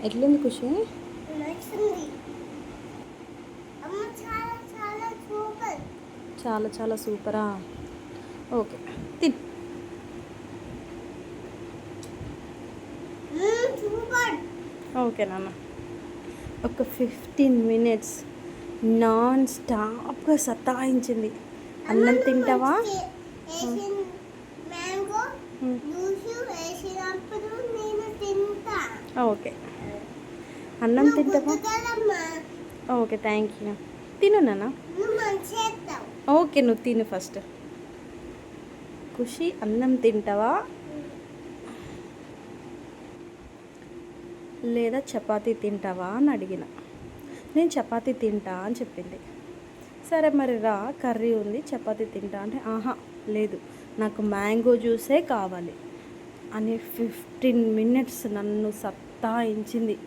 ఎట్లుంది ఖుషి? చాలా చాలా సూపరా? ఓకే, తిన్. ఓకే నాన్న. ఒక 15 మినిట్స్ నాన్ స్టాప్గా సతాయించింది. అన్నం తింటావా? ఓకే, అన్నం తింటావా? Okay, thank you. తిను నాన్న. ఓకే, నువ్వు తిను ఫస్ట్. ఖుషి, అన్నం తింటావా లేదా చపాతీ తింటావా అని అడిగిన. నేను చపాతీ తింటా అని చెప్పింది. సరే మరి రా, కర్రీ ఉంది, చపాతీ తింటా అంటే ఆహా లేదు, నాకు మ్యాంగో జ్యూసే కావాలి అని 15 మినిట్స్ నన్ను సత్తాయించింది.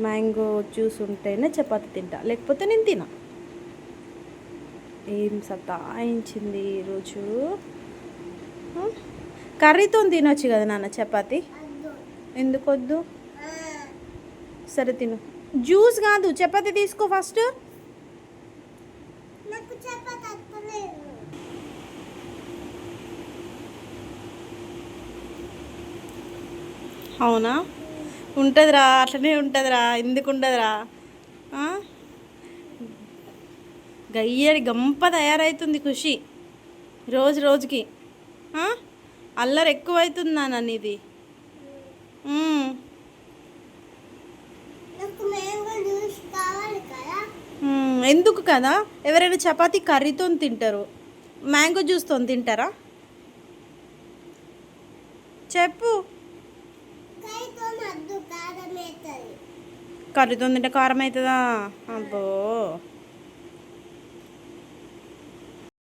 మ్యాంగో జ్యూస్ ఉంటేనే చపాతీ తింటా, లేకపోతే నేను తినా. ఏం సతాయించింది ఈరోజు. కర్రీతో తినొచ్చు కదా నాన్న చపాతీ? ఎందుకు వద్దు? సరే తిను. జ్యూస్ కాదు, చపాతీ తీసుకో ఫస్ట్. అవునా? ఉంటుందిరా, అట్లనే ఉంటుందిరా. ఎందుకు ఉండదురా? గయ్యడి గంప తయారవుతుంది ఖుషి రోజు రోజుకి. అల్లరి ఎక్కువైతుంది నాన్న ఇది. ఎందుకు కదా? ఎవరైనా చపాతీ కర్రీతో తింటారు, మ్యాంగో జ్యూస్తో తింటారా? చెప్పు. కర్రీతో తింటే కారం అవుతుందా? అబ్బో.